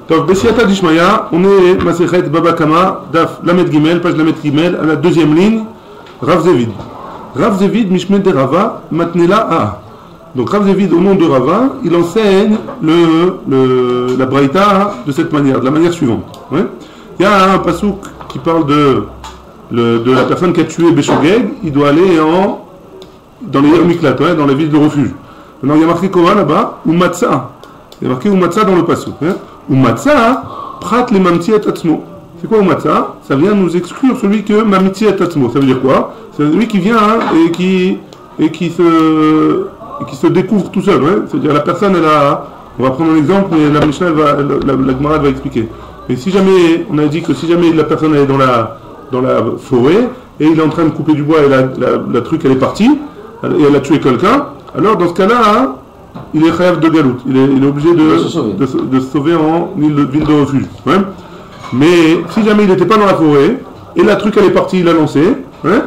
Donc, Bessiata Dishmaya, on est Masechet Baba Kama, Daf Lamed Gimel, page Lamed Gimel, à la deuxième ligne, Rav Zevid. Rav Zevid, Mishmet de Rava, Matnela A. Donc Rav Zevid, au nom de Rava, il enseigne la Braïta de cette manière, de la manière suivante. Ouais. Il y a un pasouk qui parle de la personne qui a tué Beshogeg, il doit aller dans les Miklat, ouais, dans les villes de refuge. Maintenant, il y a marqué quoi là-bas? Umatsa. Il y a marqué Umatsa dans le pasouk. Hein. Umatsa, prat le mamti et atzmo. C'est quoi Umatsa? Ça vient nous exclure celui que mamti et atzmo. Ça veut dire quoi? C'est celui qui vient et qui se découvre tout seul. Ouais? C'est-à-dire la personne, on va prendre un exemple, mais la Mishnah, la Gemara va expliquer. Mais si jamais, on a dit que si jamais la personne est dans la forêt et il est en train de couper du bois et la truc elle est partie et elle a tué quelqu'un, alors dans ce cas-là, il est chayav de galout. Il est obligé de se sauver en ville de refuge. Ouais? Mais si jamais il n'était pas dans la forêt et la truc elle est partie, il a lancé, ouais?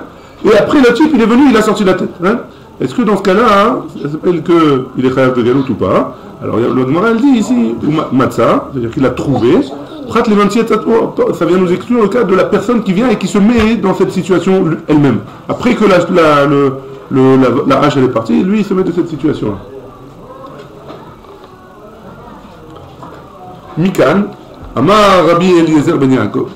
Et après le type il est venu, il a sorti la tête. Ouais? Est-ce que dans ce cas-là, ça s'appelle qu'il est chayav de galout ou pas? Alors le Gemara elle dit ici, matza, c'est-à-dire qu'il a trouvé. Prat les 27, ça vient nous exclure le cas de la personne qui vient et qui se met dans cette situation elle-même. Après que la hache elle est partie, lui il se met dans cette situation-là. Mikan, Amar Rabbi Eliezer ben Yaakov.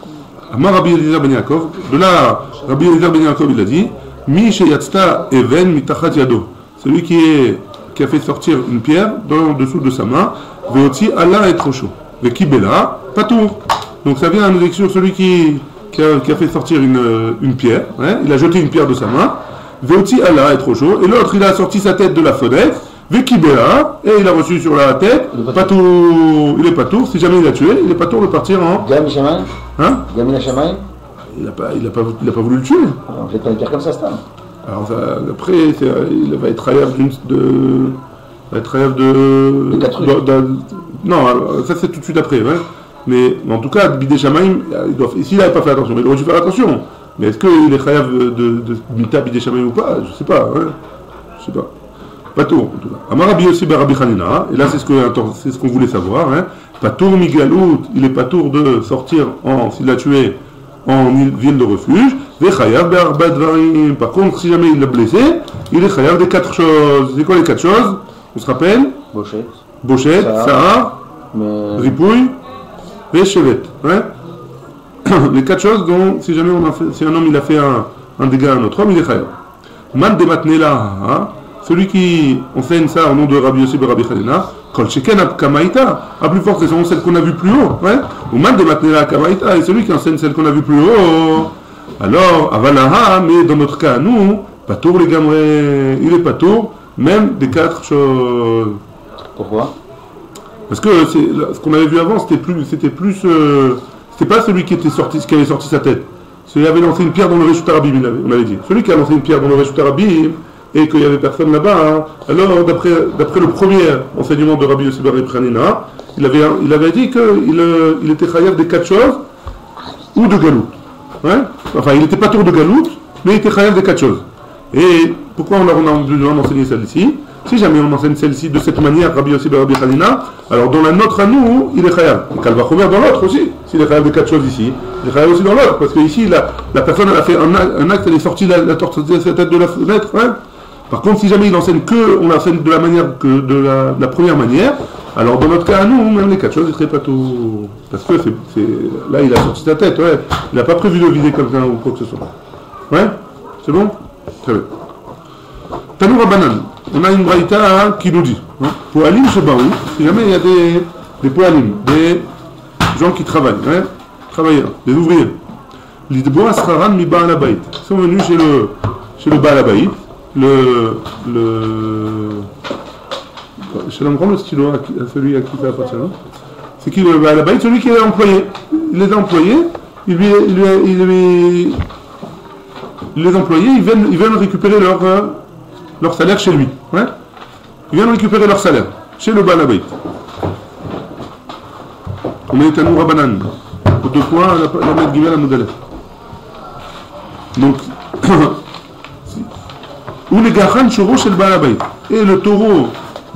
Amar Rabbi Eliezer ben Yaakov. De là, Rabbi Eliezer ben Yaakov il a dit, Mi sheyatzta even mitachat yado. Celui qui a fait sortir une pierre en dessous de sa main, veoti Allah et trop chaud. Vekibela, patour. Donc ça vient à nous exclure celui qui a fait sortir une pierre. Hein, il a jeté une pierre de sa main. Veoti Allah est trop chaud. Et l'autre il a sorti sa tête de la fenêtre. Vekibela, et il a reçu sur la tête. Patour. Il est patour. Si jamais il a tué, il est patour de partir en. Gami Shamaï. Hein? Gami Shamaï. Il n'a pas voulu le tuer. On fait pas une pierre comme ça, c'est ça. Alors après, il va être chayav non, ça c'est tout de suite après. Ouais. Mais en tout cas, Bidé Shamaïm, s'il n'avait pas fait attention, mais il aurait dû faire attention. Mais est-ce qu'il est chayav de Mita Bidé Shamaïm ou pas? Je ne sais pas. Ouais. Je sais pas. Pas tout, en tout cas. Amar Rabbi Yossi ben Rabbi Hanina, et là c'est ce qu'on voulait savoir. Hein. Patour Migalout, il est patour de sortir s'il l'a tué en ville de refuge. Par contre, si jamais il l'a blessé, il est chayav des 4 choses. C'est quoi les 4 choses? On se rappelle? Bochette, Sahar, Ripouille et Chevet. Ouais? Les 4 choses dont, si jamais si un homme il a fait un dégât à un autre homme, il est chayav. Man de Matnela, hein? Celui qui enseigne ça au nom de Rabbi Yossi ben Rabbi Hanina, Kol Sheken Kamaïta, à plus forte raison celle qu'on a vue plus haut. Ouais? Ou Man de Matnela Kamaïta, et celui qui enseigne celle qu'on a vue plus haut. Alors, Avalaha, mais dans notre cas, nous, Patour les gamrés, il est Patour, même des 4 choses. Pourquoi? Parce que ce qu'on avait vu avant, c'était pas celui qui avait sorti sa tête. Celui qui avait lancé une pierre dans le Reshut Arabim, on avait dit. Celui qui a lancé une pierre dans le Reshut Arabim et qu'il n'y avait personne là-bas, hein. Alors d'après le premier enseignement de Rabbi Yossi ben Rabbi Hanina, il avait dit qu'il était chayav des 4 choses ou de galout. Ouais? Enfin, il n'était pas tour de galout, mais il était chayav des 4 choses. Et pourquoi on a besoin d'enseigner celle-ci? Si jamais on enseigne celle-ci de cette manière, Rabbi Yossi ben Rabbi Hanina, alors dans la nôtre à nous, il est chayav. Et Kalvachomer dans l'autre aussi. S'il est chayav des 4 choses ici, il est chayav aussi dans l'autre. Parce que ici, la personne elle a fait un acte, elle est sortie la tête de la fenêtre. Ouais? Par contre, si jamais on l'enseigne de la manière que de la première manière, alors dans notre cas à nous, même les 4 choses, il serait pas tout. Parce que là, il a sorti sa tête. Ouais. Il n'a pas prévu de viser quelqu'un ou quoi que ce soit. Ouais? C'est bon? Très bien. Tanoura Banan. On a une braïta qui nous dit, hein, Poalim Shebaou, si jamais il y a des Poalim, des gens qui travaillent, hein, travailleurs, des ouvriers. L'idbo Asraran mi Baal Habayit. Ils sont venus chez le Baal Habayit, je vais prendre le stylo à celui à qui ça appartient. C'est qui le Baal Habayit? Celui qui est employé. Il les a employés, les employés, ils viennent récupérer leur salaire chez lui. Ouais? Ils viennent récupérer leur salaire chez le Baal Habayit. On est à Noura Banan. Au 2 points, la Med Gimel à Moudalef. Donc, ou les Gachan Choro chez le Baal Habayit. Et le taureau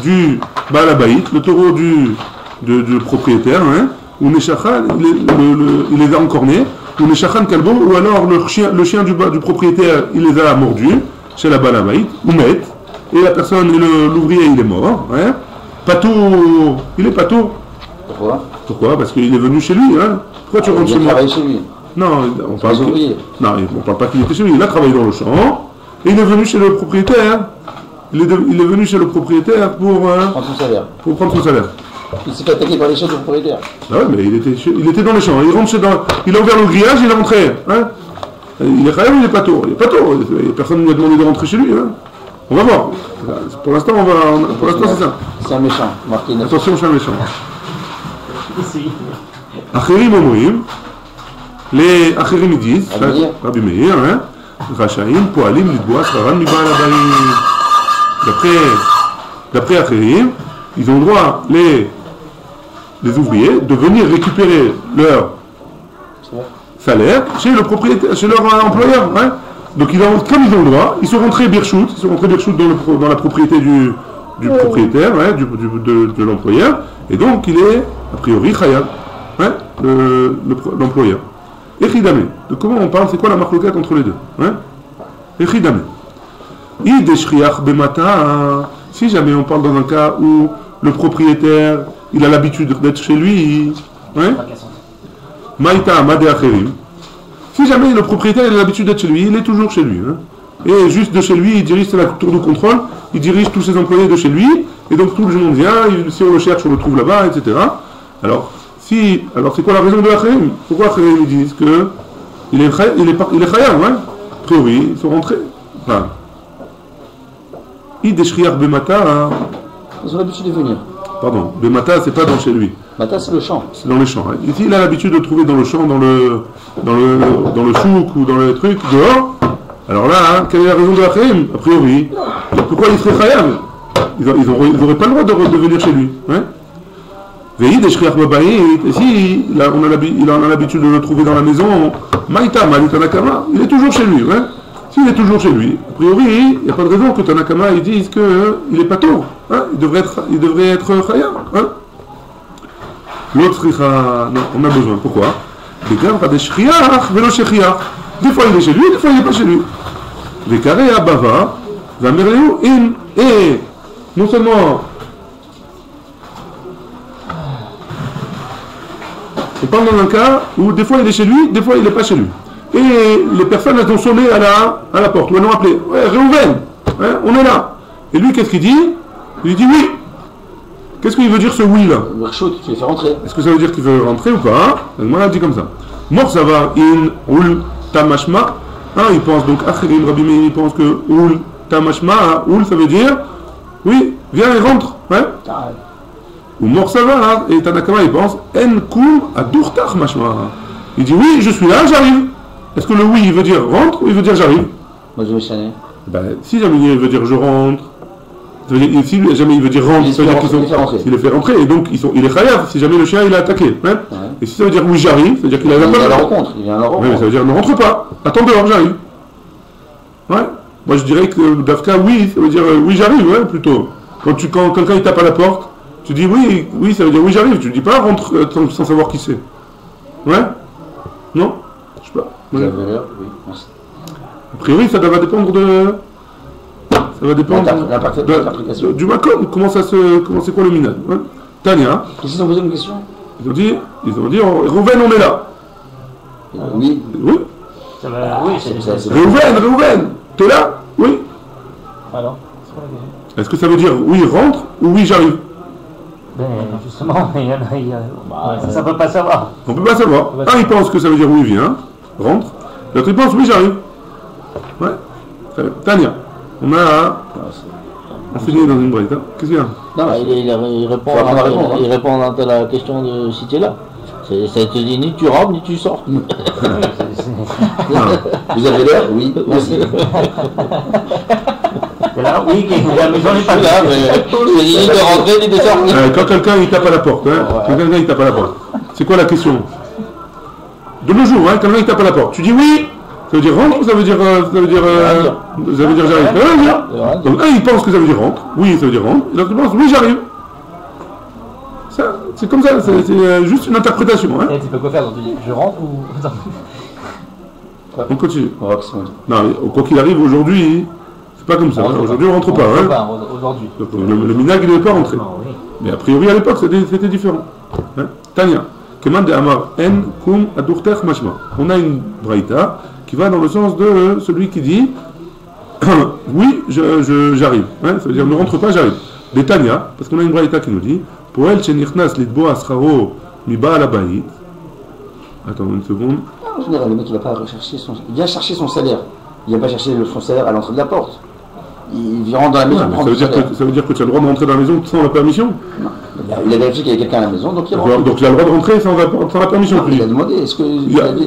du Baal Habayit, le taureau du propriétaire, hein, ou Neshachan, il les a encornés, ou Neshachan Kalbo, ou alors le chien du propriétaire, il les a mordus, chez la Balamaït, ou Met, et la personne, l'ouvrier, il est mort. Hein. Patour, il est patour. Pourquoi? Parce qu'il est venu chez lui. Hein. Pourquoi tu rentres chez moi? Chez lui. Non, on parle pas qu'il était chez lui. Il a travaillé dans le champ, et il est venu chez le propriétaire. Il est venu chez le propriétaire pour prendre son salaire. Pour prendre son salaire. Il s'est fait attaquer par les chiens du propriétaire. Ah ouais, mais il était dans les champs. Il a ouvert le grillage, il est rentré. Hein. Il est khayab, il est patour. Il est patour. Personne ne lui a demandé de rentrer chez lui. Hein. On va voir. Pour l'instant, c'est ça. C'est un méchant. Marqué attention, c'est un méchant. Acherim Omrim. Les Acherim ils disent, Rabbi Meir, hein, Rachaim, Poalim, Lidboa, Sraran, Mibal, Abaï. D'après Acherim, ils ont le droit, les ouvriers, de venir récupérer leur salaire chez le propriétaire, chez leur employeur. Hein. Donc comme ils ont le droit, ils sont rentrés Birchout, dans la propriété du propriétaire, hein, de l'employeur, et donc il est a priori Chayab, hein, l'employeur. Echidame. De comment on parle? C'est quoi la marloquette entre les deux? Hein? Echidame. Ideshriach bemata. Si jamais on parle dans un cas où le propriétaire, il a l'habitude d'être chez lui, hein? Maïta Made Acherim. Si jamais le propriétaire il a l'habitude d'être chez lui, il est toujours chez lui. Hein? Et juste de chez lui, il dirige, c'est la tour de contrôle, il dirige tous ses employés de chez lui, et donc tout le monde vient, si on le cherche, on le trouve là-bas, etc. Alors c'est quoi la raison de Acherim? Pourquoi Acherim ils disent que il est Chayam, hein? A priori, ils sont rentrés. Enfin, Ideshriach Bemata. Ils ont l'habitude de venir. Pardon, Bemata, c'est pas dans chez lui. Mata, c'est le champ. C'est dans les champs. Hein. Ici, il a l'habitude de trouver dans le champ, dans le souk ou dans le truc, dehors. Alors là, hein, quelle est la raison de Acherim? A priori, pourquoi il serait Chayam? Ils n'auraient pas le droit de venir chez lui. Hein? Et si là, il a l'habitude de le trouver dans la maison, Maïta, Tanakama, il est toujours chez lui. Hein? S'il est toujours chez lui, a priori, il n'y a pas de raison que Tanakama ils disent qu'il n'est pas tôt. Hein? Il devrait être Chayam. Hein? L'autre, non, on a besoin. Pourquoi? Des fois il est chez lui, des fois il n'est pas chez lui. Des carrés à Bava, et non seulement on parle dans un cas où des fois il est chez lui, des fois il n'est pas chez lui. Et les personnes elles ont sonné à la porte, ou elles ont appelé, ouais, Réhouven, hein, on est là. Et lui qu'est-ce qu'il dit? Il dit oui. Qu'est-ce qu'il veut dire ce oui là? Tu les fais rentrer. Est-ce que ça veut dire qu'il veut rentrer ou pas? Moi elle dit comme ça. Mort ça va, in ul tamashma. Il pense donc, Acherim Rabbi Meir, il pense que ul tamashma, ul ça veut dire oui, viens et rentre. Hein? Ou mort ça va, et Tanakama il pense en kum adurtach mashma. Il dit oui, je suis là, j'arrive. Est-ce que le oui il veut dire rentre ou il veut dire j'arrive? Moi je me chanais. Si jamais il veut dire je rentre, ça veut dire, si jamais il veut dire rentre, ça veut dire qu'il les fait rentrer, et donc il est chayav si jamais le chien il a attaqué. Hein? Ouais. Et si ça veut dire oui j'arrive, ça veut dire qu'il a la rencontre. Il vient à la rencontre. Oui, mais ça veut dire ne rentre pas, attends dehors, j'arrive. Ouais. Moi je dirais que Dafka oui, ça veut dire oui j'arrive, ouais, plutôt. Quand quelqu'un il tape à la porte, tu dis oui, ça veut dire oui j'arrive, tu dis pas rentre sans savoir qui c'est. Ouais? Non? Je sais pas. Ouais. A priori ça va dépendre de. Ça va dépendre du makom. C'est quoi le minad? Hein? Tania. Qu'est-ce qu'ils ont posé une question? Ils ont dit, Réhouven, on est là. Oui. Oui. Ça va, oui, c'est Réhouven, t'es là? Oui. Alors, est-ce que ça veut dire oui, rentre ou oui, j'arrive? Ben, justement, ça ne peut pas savoir. On ne peut pas savoir. Un, il pense que ça veut dire oui, viens, rentre. L'autre, il pense oui, j'arrive. Ouais. Très bien. Tania. On a enseigné dans une brique. Hein. Qu'est-ce qu'il y a? Non, il répond à la question de si tu es là. Ça te dit ni tu rentres ni tu sors. Vous avez l'air? Oui. Aussi. Là, oui, la maison n'est pas là, mais c'est ni de rentrer ni de sortir. Quand quelqu'un il tape à la porte, hein, quand quelqu'un il tape à la porte, c'est quoi la question? De nos jours, hein, quelqu'un il tape à la porte, tu dis oui. Ça veut dire rentre ou ça veut dire j'arrive? Donc un il pense que ça veut dire rentre, oui ça veut dire rentre, et l'autre il pense oui j'arrive. Ça, C'est comme ça, c'est juste une interprétation. Hein. Et tu peux quoi faire? Donc, tu dis, je rentre ou. On continue. On va que c'est bon. Non, mais quoi qu'il arrive, aujourd'hui, c'est pas comme ça. Hein. Aujourd'hui, on rentre pas. Hein. Aujourd'hui. Donc, le minag, il ne devait pas rentrer. Non, oui. Mais a priori, à l'époque, c'était différent. Hein. Tania, Keman de Amar En Kum Adurter Mashma. On a une braïta qui va dans le sens de celui qui dit oui, j'arrive. Hein. Ça veut dire ne rentre pas, j'arrive. Des Tania, parce qu'on a une braïta qui nous dit pour elle, Chenichnas Lidbo Ascharo Miba Alabaït. Attends une seconde. En général, le mec, il va pas rechercher son... Il vient chercher son salaire. Il vient pas chercher son salaire à l'entrée de la porte. Il rentre dans la maison. Ouais, ça veut dire que tu as le droit de rentrer dans la maison sans la permission? Non. Il a vérifié qu'il y avait quelqu'un à la maison, donc il rentre. Donc il a le droit de rentrer sans la permission. Non, il a demandé, est-ce que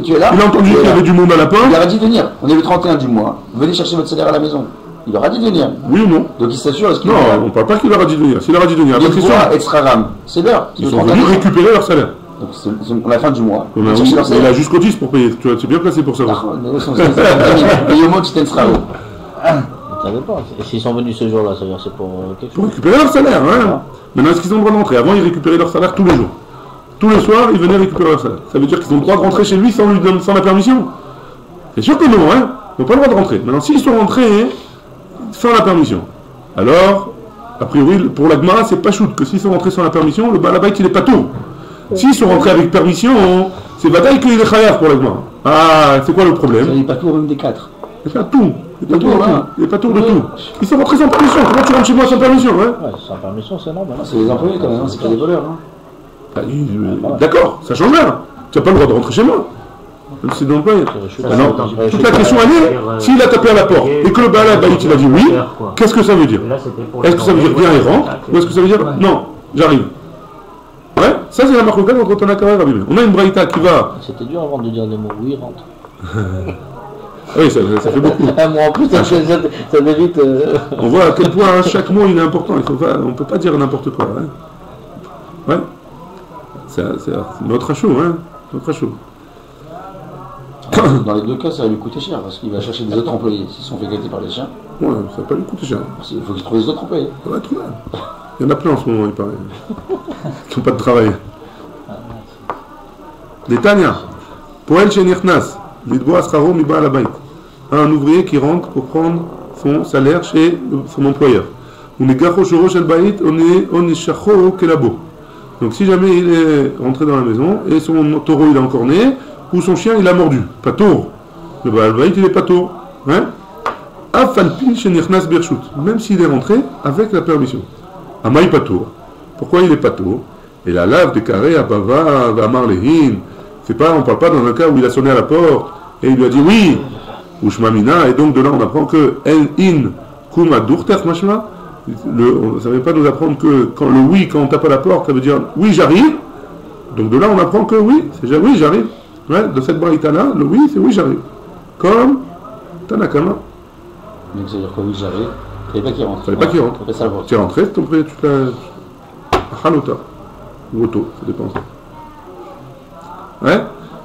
tu es là? Il a entendu qu'il y avait du monde à la porte. Il leur a dit de venir. On est le 31 du mois. Venez chercher votre salaire à la maison. Il leur a dit de venir. Oui ou non? Donc il s'assure, est-ce qu'il Non, on ne parle pas qu'il leur a dit de venir. S'il leur a dit de venir, il doit être Raram. C'est l'heure. Ils sont venus récupérer leur salaire. Donc c'est à la fin du mois. Il a jusqu'au 10 pour payer. Tu es bien placé pour savoir. Et au moins tu t'en Ça dépend. Et s'ils sont venus ce jour-là, ça veut dire c'est pour quelque chose. Pour récupérer leur salaire, hein. Maintenant, est-ce qu'ils ont le droit de rentrer? Avant, ils récupéraient leur salaire tous les jours. Tous les soirs, ils venaient récupérer leur salaire. Ça veut dire qu'ils ont le droit de rentrer chez lui sans la permission? C'est sûr que non, hein. Ils n'ont pas le droit de rentrer. Maintenant, s'ils sont rentrés sans la permission, alors, a priori, pour la Gemara, c'est pas shoot que s'ils sont rentrés sans la permission, le balabait, il est pas tout. S'ils sont rentrés avec permission, c'est bataille qu'il est khayaf pour la Gemara. Ah, c'est quoi le problème? Il n'est pas tout même des 4. Il n'est pas tout. Il n'est pas tout de tout. Ils sont rentrés sans permission. Comment tu rentres chez moi sans permission, hein? Ouais, sans permission, c'est normal. C'est les employés quand même, c'est pas des voleurs. D'accord, ça change rien. Tu n'as pas le droit de rentrer chez moi. Même si c'est de l'employé. Toute la question elle est, s'il a tapé à la porte et que le balabait il a dit oui, qu'est-ce que ça veut dire? Est-ce que ça veut dire viens et rentre? Ou est-ce que ça veut dire non, j'arrive? Ouais, ça c'est la marque locale entre Tanaka et Rabbi Meir. On a une braïta qui va. C'était dur avant de dire des mots, oui, rentre. Oui, ça fait beaucoup. Moi en plus, ça m'évite. On voit à quel point chaque mot il est important. On ne peut pas dire n'importe quoi. Hein. Ouais. C'est notre chaud, hein. Notre chaud. Dans les deux cas, ça va lui coûter cher parce qu'il va chercher des autres employés. S'ils sont fait gâter par les chiens, ouais, ça va pas lui coûter cher. Il faut qu'il trouve des autres employés. Ça va trouver. Il y en a plein en ce moment, il paraît. Qui n'ont pas de travail. Les Tania. Poel Shenichnas. Un ouvrier qui rentre pour prendre son salaire chez son employeur. Donc si jamais il est rentré dans la maison et son taureau il est encore né, ou son chien il a mordu, pas tour. Le Baal il est pas tour. Hein? Même s'il est rentré avec la permission. Amaï pas tour. Pourquoi il est pas tour? Et la lave des carrés à Bava, à Marlehin. On ne parle pas dans un cas où il a sonné à la porte et il lui a dit oui, ou Shmamina, et donc de là on apprend que in kuma durter mashma. Ça ne veut pas nous apprendre que quand le oui, quand on tape à la porte, ça veut dire oui j'arrive. Donc de là on apprend que oui, c'est oui j'arrive. Ouais, de cette braïta là, le oui c'est oui j'arrive. Comme Tanakama. Donc ça veut dire que oui j'arrive. Il fallait pas qu'il rentre. Fallait pas qu'il rentre. Tu es rentré, tu l'as. Halota. Ou auto, ça dépend. Ouais.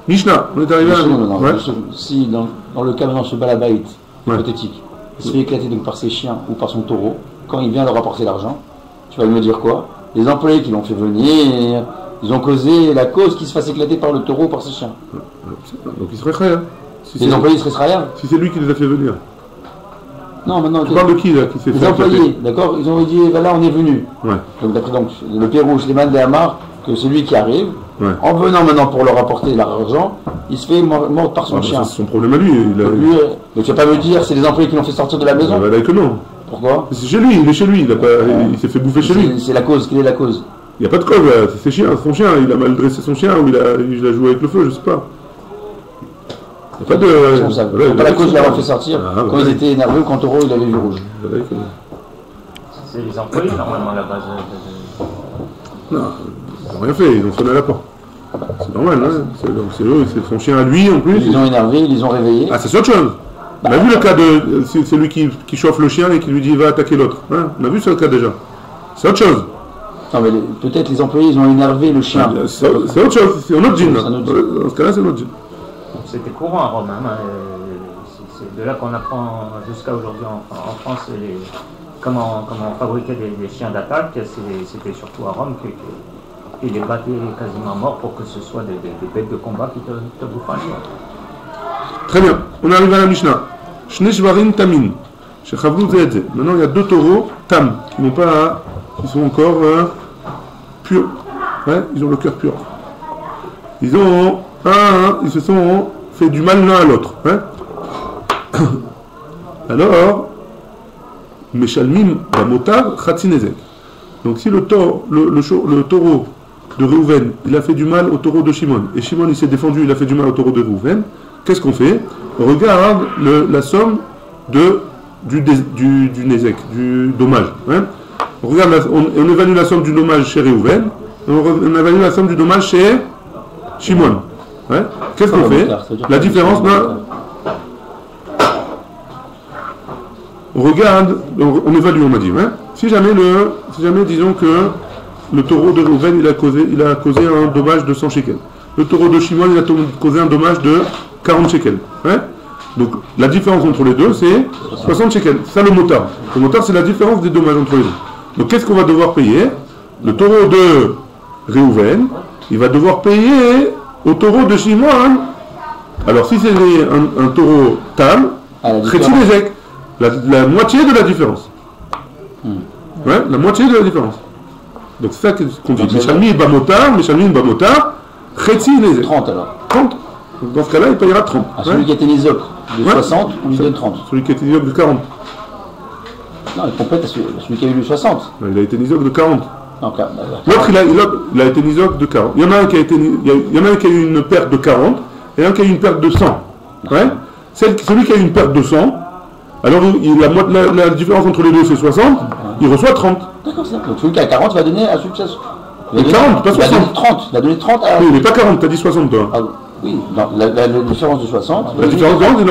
Mishnah, on est arrivé à... Ouais. Si dans le cas maintenant ce balabait hypothétique, il se fait éclater donc par ses chiens ou par son taureau, quand il vient leur apporter l'argent, tu vas me dire quoi? Les employés qui l'ont fait venir, ils ont causé la cause qu'il se fasse éclater par le taureau ou par ses chiens. Donc il serait khaya. Les employés seraient khaya. Si c'est lui qui les a fait venir. Non, maintenant... Tu parles de qui là qui s'est fait les employés, d'accord? Ils ont dit, voilà on est venu. Ouais. Donc d'après le Pérouche, les Mandé Amar, que celui qui arrive, ouais. En venant maintenant pour leur apporter l'argent, il se fait mordre par son chien. C'est son problème à lui. Donc tu vas pas me dire c'est les employés qui l'ont fait sortir de la maison? Bah, que non. Pourquoi? C'est chez lui, il est chez lui, il s'est fait bouffer chez lui. C'est la cause, quelle est la cause? Il n'y a pas de cause, c'est son chien, il a mal dressé son chien ou il a joué avec le feu, je sais pas. Il n'y a pas de... C'est pas la cause de l'avoir fait sortir quand ils étaient énervés ou quand Taureau il avait vu rouge. C'est les employés normalement à la base. Non, ils n'ont rien fait, ils ont sonné à la porte. C'est normal, hein. C'est eux, c'est son chien à lui en plus. Ils les ont énervés, ils les ont réveillés. Ah, c'est autre chose. On a vu le cas de. C'est lui qui chauffe le chien et qui lui dit va attaquer l'autre. Hein, on a vu ce cas déjà. C'est autre chose. Non, mais peut-être les employés ils ont énervé le chien. C'est autre chose, c'est un autre djinn. Dans ce cas-là, c'est un autre djinn. C'était courant à Rome. Hein. C'est de là qu'on apprend jusqu'à aujourd'hui en France comment fabriquer des chiens d'attaque. C'était surtout à Rome les battaient quasiment morts pour que ce soit des bêtes de combat qui te bouffent un jour. Très bien, on arrive à la Mishnah. Shne shvarim tamin. Maintenant, il y a 2 taureaux tam qui sont encore purs. Ouais, ils ont le cœur pur. Ils se sont fait du mal l'un à l'autre. Hein. Alors, Meshalmim Bamotar Khatzinezek. Donc si le taureau de Réhouven, il a fait du mal au taureau de Shimon, et Shimon il s'est défendu, il a fait du mal au taureau de Réhouven, qu'est-ce qu'on fait? On regarde la somme du Nezek, du dommage. Hein. On évalue la somme du dommage chez Réhouven, et on évalue la somme du dommage chez Shimon. Hein. Qu'est-ce qu'on fait? La différence là. On regarde, on évalue, on m'a dit. Hein. Si jamais, disons que le taureau de Réhouven, il a causé un dommage de 100 shekels. Le taureau de Shimon, il a causé un dommage de 40 shekels. Hein. Donc la différence entre les deux, c'est 60 shekels. C'est ça le motard. Le motard, c'est la différence des dommages entre les deux. Donc qu'est-ce qu'on va devoir payer? Le taureau de Réhouven, il va devoir payer au taureau de Shimon. Alors si c'est un taureau tam, Khetzinezek. La moitié de la différence. Ouais, la moitié de la différence. Donc c'est ça qu'on dit. Meshalmim Bamotar, Khetzinezek. 30 alors. 30. Donc dans ce cas-là, il payera 30. Ah, celui qui était Nizok de 60, on lui donne 30. Celui qui était Nizok de 40. Non, il complète celui qui a eu le 60. Il a été Nizok de 40. L'autre, il a été Nizok de 40. Il y en a un qui a eu une perte de 40 et un qui a eu une perte de 100. Ouais. Celui qui a eu une perte de 100, alors la différence entre les deux c'est 60, il reçoit 30. D'accord, c'est ça. Donc celui qui a 40 va donner à celui qui a 60. 40, pas 60. Il a donné 30 à... Oui, il n'est pas 40, tu as dit 60 toi. Ah, oui, non, la différence de 60... La différence de 60, il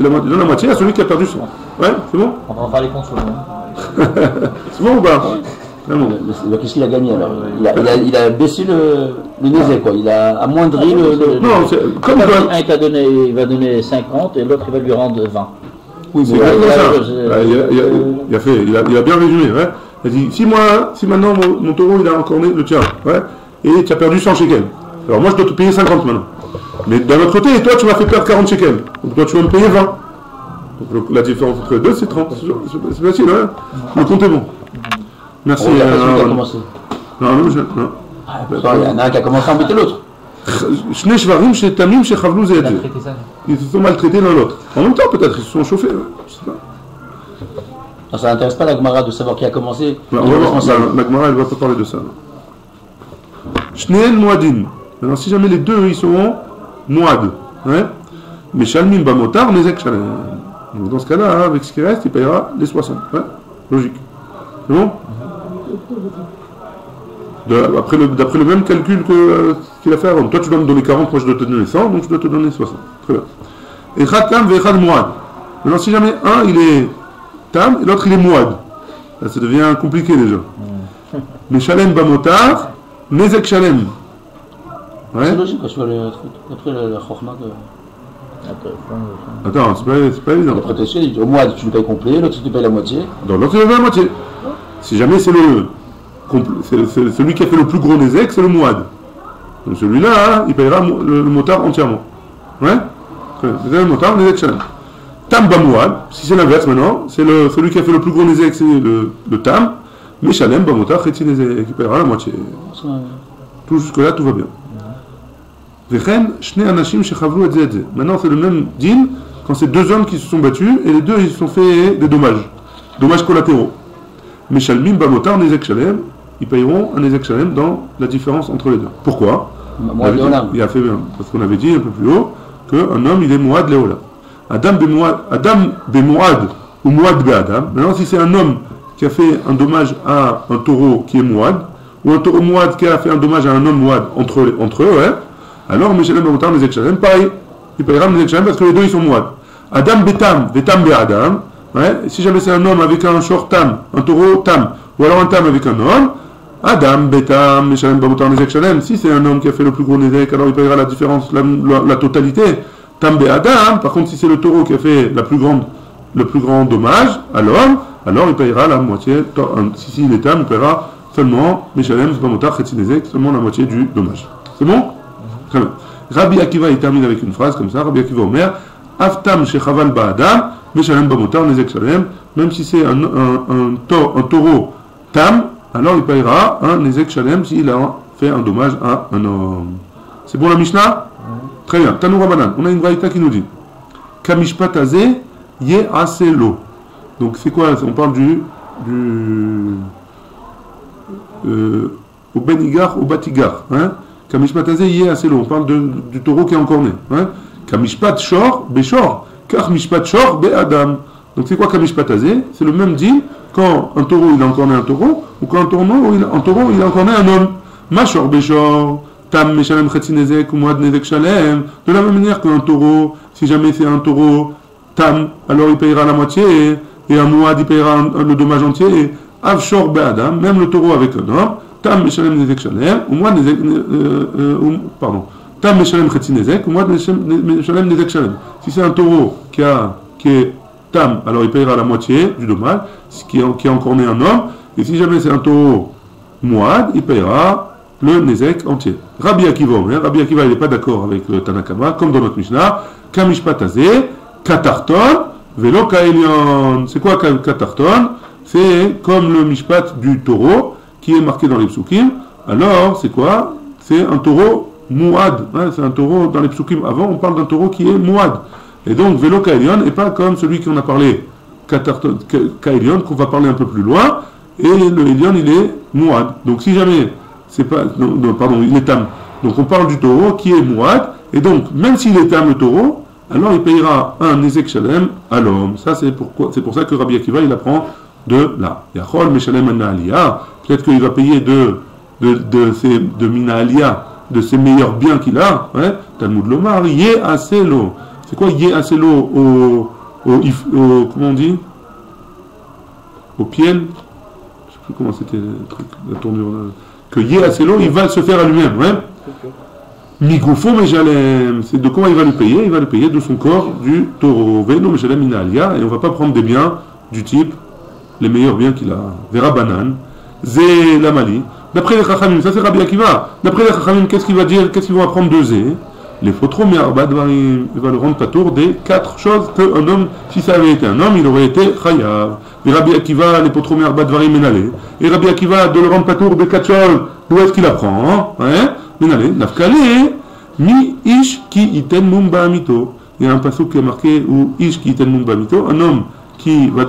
donne la moitié à celui qui a perdu 100. Ouais, c'est bon? On va faire les comptes sur le monde. C'est bon ou pas? Qu'est-ce qu'il a gagné alors? Il a baissé le Nézek, quoi. Il a amoindri le... Non, c'est comme un il va donner 50 et l'autre il va lui rendre 20. Oui, c'est exactement ça. Il a bien résumé. Ouais. Il a dit si maintenant mon taureau il a encore né le tien, ouais, et tu as perdu 100 shekels. Alors moi je dois te payer 50 maintenant. Mais d'un autre côté, toi tu m'as fait perdre 40 shekels. Donc toi tu vas me payer 20. Donc la différence entre les deux c'est 30. C'est facile, hein. Le compte est bon. Merci. Il y a commencé. Non. Il y en a un qui a commencé à embêter l'autre. Shne shvarim chez Tamim chez Chavlou Zed. Ils se sont maltraités l'un l'autre. En même temps, peut-être, ils se sont chauffés. Je sais pas. Non, ça n'intéresse pas la Gemara de savoir qui a commencé. La Gemara, elle ne va pas parler de ça. Shneen Moadin. Alors, si jamais les deux, ils sont Moad. Ouais. Mais Shalmim Bamotar, Nezek Shalem. Donc, dans ce cas-là, avec ce qui reste, il payera les 60. Ouais. Logique. C'est bon? D'après le même calcul qu'il a fait avant. Toi tu dois me donner 40, moi je dois te donner 100, donc je dois te donner 60. Très bien. Et Echad Tam ve Echad Moad. Maintenant si jamais un il est Tam et l'autre il est Moad, là ça devient compliqué déjà. Mais Shalem Bamotar, Nezek Shalem. Ouais. C'est logique parce que après la Chorma Attends, c'est pas évident. Après au Moad tu le payes complet, l'autre tu le payes la moitié. Donc l'autre il paye la moitié. Si jamais c'est celui qui a fait le plus gros Nezek, c'est le Moad. Donc celui-là, hein, il payera le motard entièrement. Ouais. Le motard, Nezek Shalem. Tam Bamouad, si c'est l'inverse maintenant, c'est celui qui a fait le plus gros Nezek, c'est le Tam. Mais Shalem Bamoutar, Khetzi Nezek, il payera la moitié. Tout jusque-là, tout va bien. Maintenant, c'est le même din quand c'est deux hommes qui se sont battus et les deux ils se sont fait des dommages collatéraux. Mais Shalmim Bamotar, Nezek Shalem, ils payeront un Nezek Shalem dans la différence entre les deux. Pourquoi? Il a fait bien, parce qu'on avait dit un peu plus haut qu'un homme il est Moad Léola. Adam Bemoad ou Moad Be'adam. Maintenant, si c'est un homme qui a fait un dommage à un taureau qui est Moad, ou un taureau Moad qui a fait un dommage à un homme Moad entre eux, ouais, alors Meshalem Bamotar, Nezek Shalem, pareil, il payera Nezek Shalem parce que les deux ils sont Moad. Adam Betam Be'adam. Ouais, si jamais c'est un homme avec un short tam, un taureau tam, ou alors un tam avec un homme, Adam, Betam, Meshalem Bamotar Nezek Shalem, si c'est un homme qui a fait le plus gros Nezek, alors il payera la différence, la totalité, tam be Adam. Par contre, si c'est le taureau qui a fait le plus grand dommage à l'homme, alors il payera la moitié, si il est tam, il payera seulement, Meshalem, Bamotar, Chetzinezek, seulement la moitié du dommage. C'est bon? Très bien. Rabbi Akiva, il termine avec une phrase comme ça, Rabbi Akiva Omer, Aftam Shechaval Ba'adam, Meshalem Bamotar, Nezek Shalem, même si c'est un taureau tam, alors il paiera un Nezek Shalem s'il a fait un dommage à un homme. C'est bon la Mishnah? Très bien. Tanou Rabanan, on a une braïta qui nous dit Kamishpat Azeh Ye Aselo. Donc c'est quoi? On parle au Benigar, au Batigar. Hein? Kamishpat Azeh Ye Aselo. On parle du taureau qui est encore né. Hein? Kamishpat Shor Beshor. Kach Mishpat Shor Be Adam. Donc c'est quoi Kamishpat Azeh? C'est le même dit quand un taureau il a encore né un taureau, ou quand un taureau il a encore né un homme. Mashor Beshor. Tam Meshalem Chetzinezek ou Moad Nezek Shalem. De la même manière qu'un taureau, si jamais c'est un taureau tam, alors il payera la moitié, et un Moad il payera le dommage entier. Avshor Be'adam, même le taureau avec un homme, Tam Meshalem Nezek Shalem, ou Moad Nezek, Tam Meshalem Chetzinezek ou Moad Meshalem Nezek Shalem. Si c'est un taureau qui est tam, alors il payera la moitié du dommage, qui est encore né un homme, et si jamais c'est un taureau Moad, il payera le Nezek entier. Rabbi Akiva, Rabbi Akiva il n'est pas d'accord avec le Tanakama, comme dans notre Mishnah, Kamishpat Azeh, Katarton, Velo Kaelion. C'est quoi Katarton? C'est comme le Mishpat du taureau, qui est marqué dans les psukim. Alors, c'est quoi? C'est un taureau Mouad. Hein, c'est un taureau dans les psukim. Avant, on parle d'un taureau qui est Mouad. Et donc, Velo Kaelion, et pas comme celui qu'on a parlé, Kaelion, qu'on va parler un peu plus loin, et le Elion, il est Mouad. Donc, si jamais c'est pas, non, pardon, il est tam. Donc on parle du taureau qui est Mouad, et donc même s'il est tam le taureau, alors il payera un Nezek Shalem à l'homme. Ça c'est pour ça que Rabbi Akiva il apprend de là. Yachol Meshalem Ana Aliyah, peut-être qu'il va payer de Mina Aliyah, de ses meilleurs biens qu'il a. Ouais. Talmud Lomar, Ye Aselo. C'est quoi Ye Aselo au comment on dit? Au piel? Je sais plus comment c'était le truc, la tournure là. Que Ye Aselo, il va se faire à lui-même. Ouais. Migoufo Mejalem, c'est de quoi il va le payer? Il va le payer de son corps du taureau. Veno Mejalem Inalia, et on ne va pas prendre des biens du type, les meilleurs biens qu'il a. Vera Banan, Zé Lamali. D'après les Chachamim, ça c'est Rabbi Akiva. D'après les Chachamim, qu'est-ce qu'il va dire? Qu'est-ce qu'ils vont apprendre de Zé? Les Fotro Me'arba Dvarim, il va le rendre patour des 4 choses qu'un homme, si ça avait été un homme, il aurait été Chayav. Et Rabbi Akiva, les Fotro Me'arba Dvarim Menale. Et Rabbi Akiva, de le rendre patour des 4 choses, d'où est-ce qu'il apprend? Hein? Menale, Nafkale, Mi Ish Ki Iten Mumba Amito. Il y a un passage qui est marqué où Ish Ki Iten Mumba Amito, un homme qui va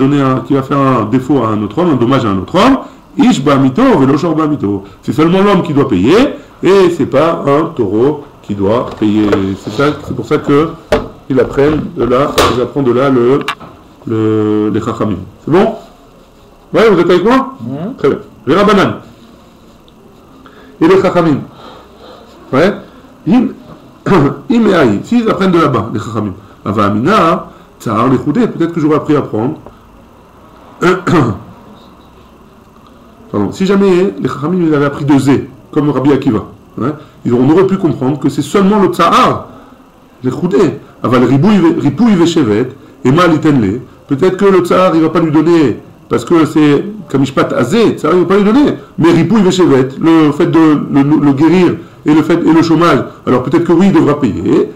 faire un défaut à un autre homme, un dommage à un autre homme, Ish Ba'amito, Veloshor Ba'amito. C'est seulement l'homme qui doit payer, et c'est pas un taureau qui doit payer. C'est pour ça que ils apprennent de là les Chachamim. C'est bon? Ouais, vous êtes avec moi? Très bien. Vera Banan. Et les Chachamim. Ouais. Imeaï. S'ils apprennent de là-bas, les Chachamim. Ava Amina, Tsahar les Choudé, peut-être que j'aurais appris à apprendre. Pardon. Si jamais les Chachamim ils avaient appris de Zé, comme Rabbi Akiva, ouais, on aurait pu comprendre que c'est seulement le Tsahar, les Choudé. Ava le Ripouille Veshevet, et Mal Itenle. Peut-être que le Tsahar il ne va pas lui donner, parce que c'est Kamishpat Azé, Tsahar il ne va pas lui donner. Mais Ripouille Veshevet, le fait de le guérir et le chômage, alors peut-être que oui, il devra payer.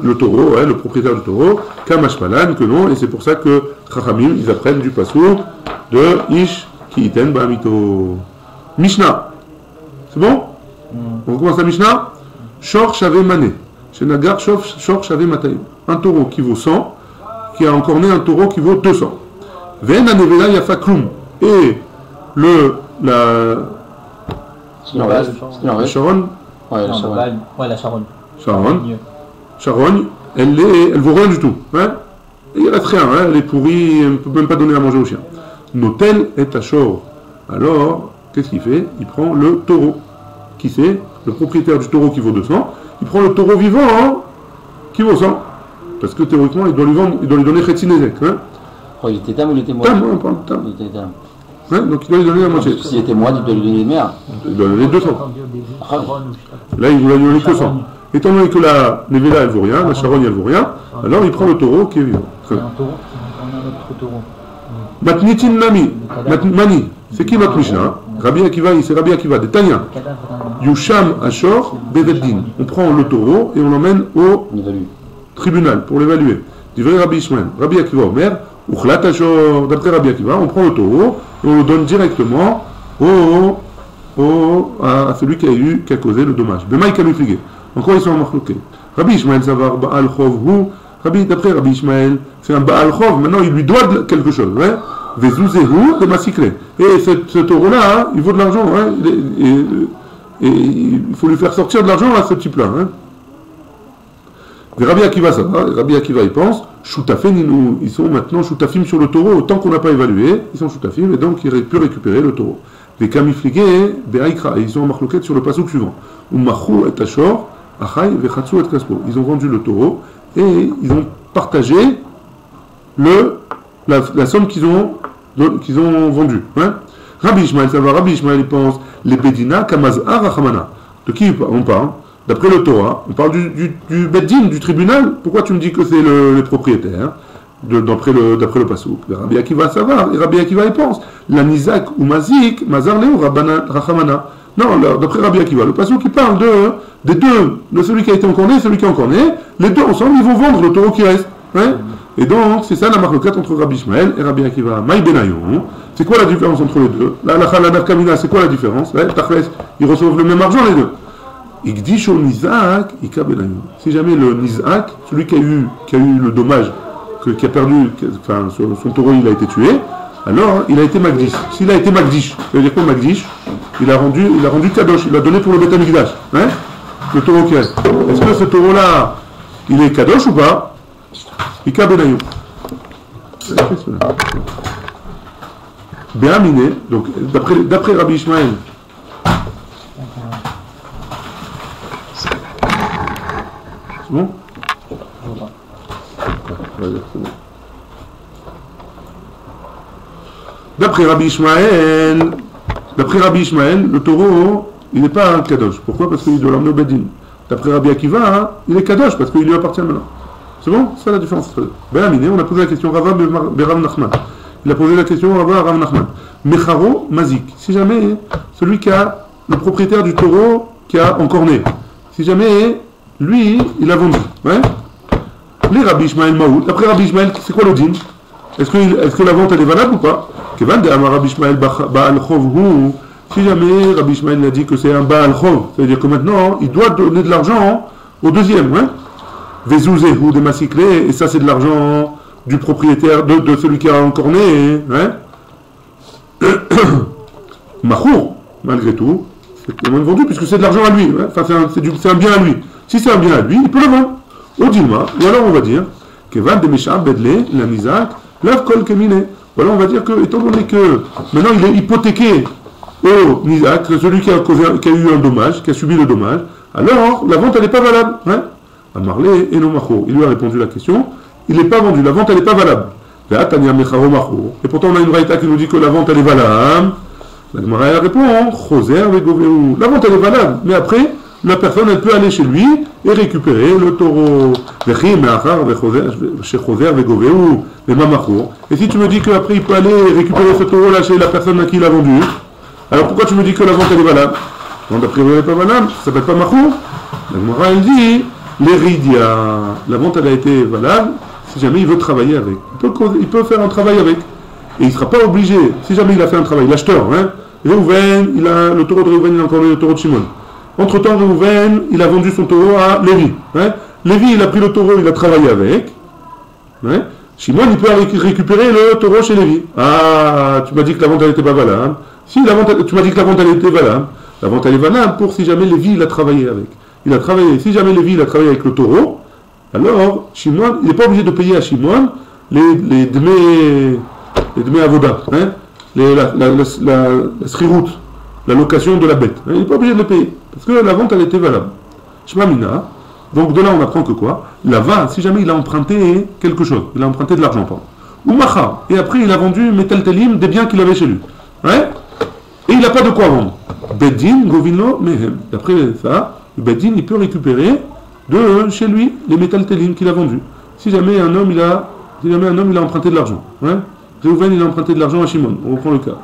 Le taureau, ouais, le propriétaire du taureau, Kamashpalan, que non, et c'est pour ça que Chachamim, ils apprennent du passou de Ish Ki Iten Ba'amito. Mishnah. C'est bon? On recommence la Mishnah. Shor Shave Mané. Shenagar Shor Shave Matayim. Un taureau qui vaut 100, qui a encore né un taureau qui vaut 200. Ven Anevela Yafa Klum. Et Sharon. Ouais, la charogne. Charogne, elle vaut rien du tout. Hein? Il reste rien, hein? Elle est pourrie, elle ne peut même pas donner à manger au chien. Notel est à Shor. Alors, qu'est-ce qu'il fait? Il prend le taureau. Qui c'est? Le propriétaire du taureau qui vaut 200. Il prend le taureau vivant hein? Qui vaut 100. Parce que théoriquement, il doit lui donner Chetzinezek. Hein? Oh, il était tam ou il était moite? Tam, on parle de tam. Il était tam. Hein? Donc il doit lui donner la moitié. S'il était moite, il doit lui donner les mères. Il doit lui donner 200. Là, il doit lui donner que 100. Étant donné que la Nevela elle vaut rien, la charogne elle vaut rien, alors il prend le taureau qui est vivant. C'est un taureau, on a un autre taureau. Matnitin Nami. Mani. C'est qui notre Mishnah? Rabbi Akiva, c'est Rabbi Akiva, de Tanya. Yusham Ashor Beveddin. On prend le taureau et on l'emmène au tribunal pour l'évaluer. Divrei Rabbi Ishmael. Rabbi Akiva Omer, Uchlat Ashor, d'après Rabbi Akiva, on prend le taureau et on le donne directement à celui qui a causé le dommage. Bemaï Kamifligé. Encore ils sont en marloqué. Rabbi Ishmael Savar Baal Chov Hu. D'après Rabbi Ishmael, c'est un Baal Chov. Maintenant il lui doit quelque chose. Ouais? Vezuzehu de Masikle. Et ce taureau-là, hein, il vaut de l'argent. Hein, et il faut lui faire sortir de l'argent à ce type-là. Hein. Rabbi Akiva, ça va. Rabbi Akiva, il pense, Shutafim, ils sont maintenant Shutafim sur le taureau. Tant qu'on n'a pas évalué, ils sont Shutafim et donc il peut récupérer le taureau. Les Kamifligé, Be'aikra, et ils sont en marloquette sur le passouk suivant. Umachu et Ashor, Achai, Vechatsu et Kaspo. Ils ont vendu le taureau et ils ont partagé la somme qu'ils ont vendue. Hein? Rabbi Ishmael, ça va, Rabbi Ishmael, il pense, les Bedina, Kamaz'a, Rachamana. De qui on parle? D'après le Torah, on parle du Beddin, du tribunal. Pourquoi tu me dis que c'est les propriétaires? D'après le Passouk. Rabbi Akiva, ça va, et Rabbi Akiva, il pense, la Nizak ou Mazik, Mazar Leo, Rachamana. Non, d'après Rabbi Akiva, le Passouk, il parle des deux, de celui qui a été encorné et celui qui est encorné. Les deux ensemble, ils vont vendre le taureau qui reste. Hein? Et donc, c'est ça la marloquette entre Rabbi Ishmael et Rabbi Akiva. Maï Benayon. C'est quoi la différence entre les deux? La Nafkamina, c'est quoi la différence? Ils reçoivent le même argent, les deux. Igdisho Nizak, Ika Benayon. Si jamais le Nizak, celui qui a eu le dommage, qui a perdu, son taureau, il a été tué, alors il a été Magdish. S'il a été Magdish, ça veut dire quoi Magdish? Il a rendu Kadosh, il a donné pour le Beth Amikdash. Hein? Le taureau qui reste. Est-ce que ce taureau-là, il est Kadosh ou pas? Ika Benayon. Béaminé, donc d'après Rabbi Ishmael. C'est bon? D'après Rabbi Ishmael, le taureau, il n'est pas un kadosh. Pourquoi? Parce qu'il doit l'emmener au Bedin. D'après Rabbi Akiva, il est kadosh parce qu'il lui appartient maintenant. C'est bon? C'est ça la différence. Béaminé, on a posé la question Rava Berav Nachman. Il a posé la question Rava Rav Nachman. Mecharo Mazik. Si jamais celui qui a le propriétaire du taureau qui a encorné, si jamais lui, il a vendu. Ouais? Les Rabbi Ishmael Maoud. Après Rabbi Ishmael, c'est quoi le din? Est-ce que la vente elle est valable ou pas? Kevan de Amar Rabbi Ishmael Baal Chov Hu. Si jamais Rabbi Ishmael a dit que c'est un Baal Chov, c'est-à-dire que maintenant il doit donner de l'argent au deuxième. Ouais? Vezuzehu de Masikle, et ça c'est de l'argent du propriétaire, de celui qui a encorné. Hein? Machour, malgré tout, c'est moins vendu puisque c'est de l'argent à lui. Hein? Enfin, c'est un bien à lui. Si c'est un bien à lui, il peut le vendre. Au Dilma, ou alors on va dire que Van de Mesha Bedle, la Nizak, l'œuf kol kemine. Ou alors on va dire que, étant donné que maintenant il est hypothéqué au Nizak, celui qui a eu un dommage, qui a subi le dommage, alors la vente elle n'est pas valable. Hein? Amarle et Nomacho. Il lui a répondu la question, il n'est pas vendu, la vente elle n'est pas valable. Et pourtant on a une raïta qui nous dit que la vente elle est valable. La Gemara répond, Choser vegoveu. La vente elle est valable, mais après, la personne elle peut aller chez lui et récupérer le taureau. Et si tu me dis qu'après il peut aller récupérer ce taureau là chez la personne à qui il a vendu, alors pourquoi tu me dis que la vente elle est valable? Non, d'après elle n'est pas valable, ça s'appelle pas Machou. La Gemara elle dit, l'Eridia, la vente elle a été valable si jamais il veut travailler avec. Il peut faire un travail avec. Et il ne sera pas obligé, si jamais il a fait un travail, l'acheteur, hein, Réhouven, le taureau de Réhouven, il a encore le taureau de Shimon. Entre-temps, Réhouven, il a vendu son taureau à Lévi. Hein. Lévi, il a pris le taureau, il a travaillé avec. Hein. Shimon, il peut récupérer le taureau chez Lévi. Ah, tu m'as dit que la vente, elle n'était pas valable. Si, tu m'as dit que la vente, elle était valable. La vente, elle est valable pour si jamais Lévi, il a travaillé avec. Il a travaillé, si jamais Lévi, il a travaillé avec le taureau, alors, Shimon, il n'est pas obligé de payer à Shimon les dmei avoda, hein, la srirout, la location de la bête. Hein, il n'est pas obligé de le payer, parce que la vente, elle était valable. Shmamina, donc de là on apprend que quoi? Là-bas, si jamais il a emprunté quelque chose, il a emprunté de l'argent, pardon. Ou macha, et après il a vendu metaltelim, des biens qu'il avait chez lui. Ouais, et il n'a pas de quoi vendre. Beddin, govino, mehem. D'après ça, le Beddin, il peut récupérer de chez lui les metaltelim qu'il a vendus. Si jamais un homme il a emprunté de l'argent, ouais, Réhouven, il a emprunté de l'argent à Shimon. On reprend le cas.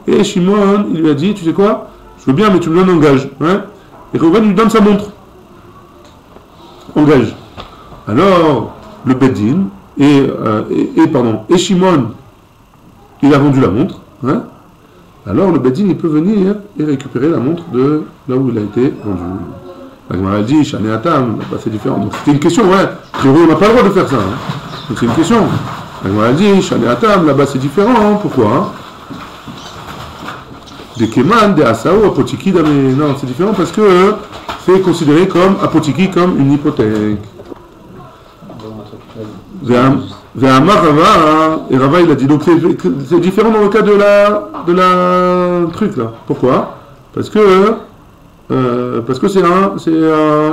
Et Shimon, il lui a dit, tu sais quoi, je veux bien, mais tu me donnes un gage. Hein, et Réhouven lui donne sa montre. En gage. Alors, le Beddin, et Shimon, il a vendu la montre. Hein, alors, le Beddin, il peut venir et récupérer la montre de là où il a été vendu. La Gemara dit, Shane Atam, c'est différent. Donc, c'était une question, ouais. On n'a pas le droit de faire ça. Hein. Donc, c'est une question. La Gemara dit, Shane Atam, là-bas, c'est différent. Hein. Pourquoi hein? Des Keman, des Asao, Apotiki, mais non, c'est différent parce que c'est considéré comme Apotiki, comme une hypothèque. Ve'amar Rava, et Rava il a dit, donc c'est différent dans le cas de la truc là. Pourquoi? Parce que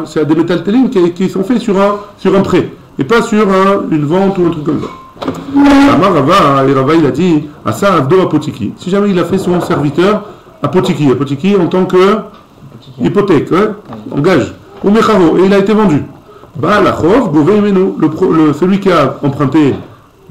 c'est des métaltélines qui sont faits sur un prêt, et pas sur une vente ou un truc comme ça. Amar Rava, et Rava il a dit, Asa Avdo Apotiki, si jamais il a fait son serviteur Apotiki en tant que hypothèque, hein, en gage, ou Mecharo, et il a été vendu. Bah, la chov, celui qui a emprunté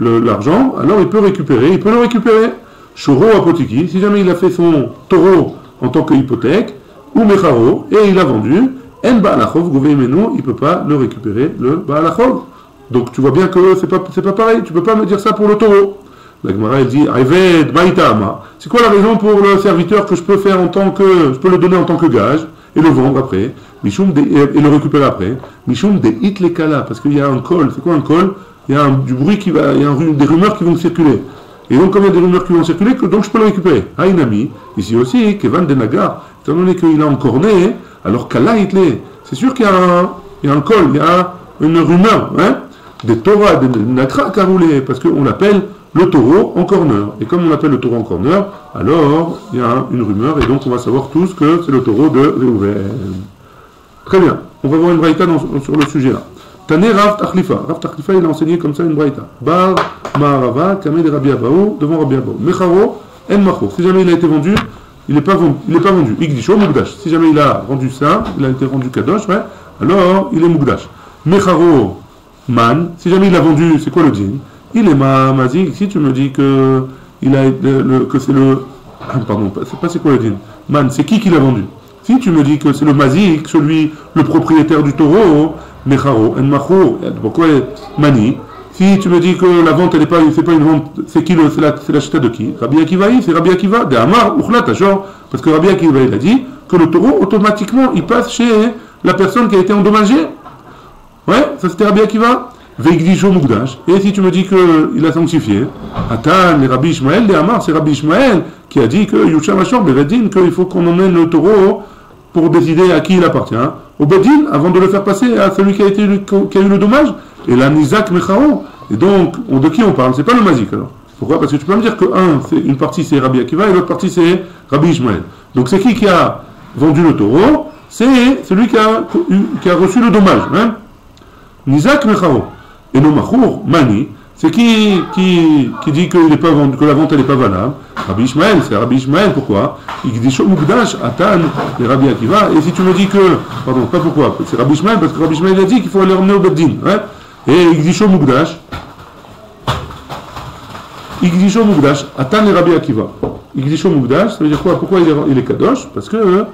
l'argent, alors il peut le récupérer. Shoro Apotiki, si jamais il a fait son taureau en tant que hypothèque, ou Mecharo, et il a vendu, En Ba'alachov, Goveimenu, il ne peut pas le récupérer, le Ba'alachov. Donc tu vois bien que c'est pas pareil, tu ne peux pas me dire ça pour le taureau. La Gemara elle dit Ayved Maïtama. C'est quoi la raison pour le serviteur que je peux faire je peux le donner en tant que gage et le vendre après, et le récupérer après. Mishum de Hitlekala, parce qu'il y a un col. C'est quoi un col? Il y a du bruit il y a des rumeurs qui vont circuler. Et donc comme il y a des rumeurs qui vont circuler, donc je peux le récupérer. Haïnami, ici aussi, Kevan de Nagar, étant donné qu'il a encorné, alors Kala Hitle, c'est sûr qu'il y a un col, il y a une rumeur, hein, des Torah, des Nakra Karoulé, parce qu'on l'appelle le taureau en corner. Et comme on appelle le taureau en corner, alors il y a une rumeur, et donc on va savoir tous que c'est le taureau de Réhouven. Très bien, on va voir une braïta sur le sujet là. Tané Rav Tachlifa. Rav Tachlifa, il a enseigné comme ça une braïta. Bar Ma'arava, Kameh de Rabbi Abaou, devant Rabbi Abaou. Mecharo, En Macho. Si jamais il a été vendu, il n'est pas vendu. Igdisho, Mugdash. Si jamais il a vendu ça, il a été vendu Kadosh, ouais, alors il est Mugdash. Mecharo, Man. Si jamais il a vendu, c'est quoi le din? Il est mazik. Si tu me dis que c'est le pardon, c'est quoi le din? Man, c'est qui l'a vendu? Si tu me dis que c'est le mazik, le propriétaire du taureau, mecharo, en macho, pourquoi mani? Si tu me dis que la vente c'est pas une vente, c'est qui c'est l'acheteur de qui? Rabbi Akiva, c'est Rabbi Akiva, de Amar Uchlat, parce que Rabbi Akiva il a dit que le taureau automatiquement il passe chez la personne qui a été endommagée. Ouais, ça c'était Rabbi Akiva. Veigdisho Mugdash. Et si tu me dis qu'il a sanctifié, Atan, les Rabbi Ishmael, les Amar, c'est Rabbi Ishmael qui a dit que Yusham Ashor, Bevedin, qu'il faut qu'on emmène le taureau pour décider à qui il appartient, au Bedin, avant de le faire passer à celui qui a eu le dommage, et la Nizak Mechao. Et donc, de qui on parle? C'est pas le Mazik alors. Pourquoi? Parce que tu peux me dire que une partie c'est Rabbi Akiva et l'autre partie c'est Rabbi Ishmael. Donc c'est qui a vendu le taureau? C'est celui qui a reçu le dommage. Hein? Nizak Mechao. Et non Machour, Mani, c'est qui dit qu'il n'est pas vendu, que la vente n'est pas valable? Rabbi Ishmael, c'est Rabbi Ishmael, pourquoi? Igdisho Mugdash, Atan, et Rabbi Akiva, et si tu me dis que, pardon, pas pourquoi, c'est Rabbi Ishmael, parce que Rabbi Ishmael a dit qu'il faut aller emmener au Beddin, hein? Et Igdisho Mugdash, Atan et Rabbi Akiva. Igdisho Mugdash, ça veut dire quoi? Pourquoi il est Kadosh? Parce que,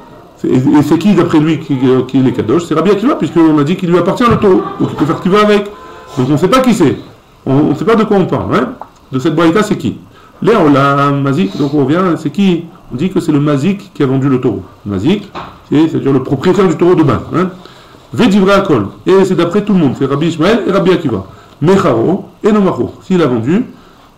et c'est qui d'après lui qui est Kadosh? C'est Rabbi Akiva, puisqu'on a dit qu'il lui appartient le taureau, donc il peut faire ce qu'il veut avec. Donc on ne sait pas qui c'est, on ne sait pas de quoi on parle, hein? De cette braïta c'est qui? Léon, la Mazik, donc on revient, c'est qui? On dit que c'est le Mazik qui a vendu le taureau. Mazik, c'est-à-dire le propriétaire du taureau de base. Hein? Vedivra Akol, et c'est d'après tout le monde, c'est Rabbi Ishmael et Rabbi Akiva. Mecharo et Nomacho, s'il a vendu,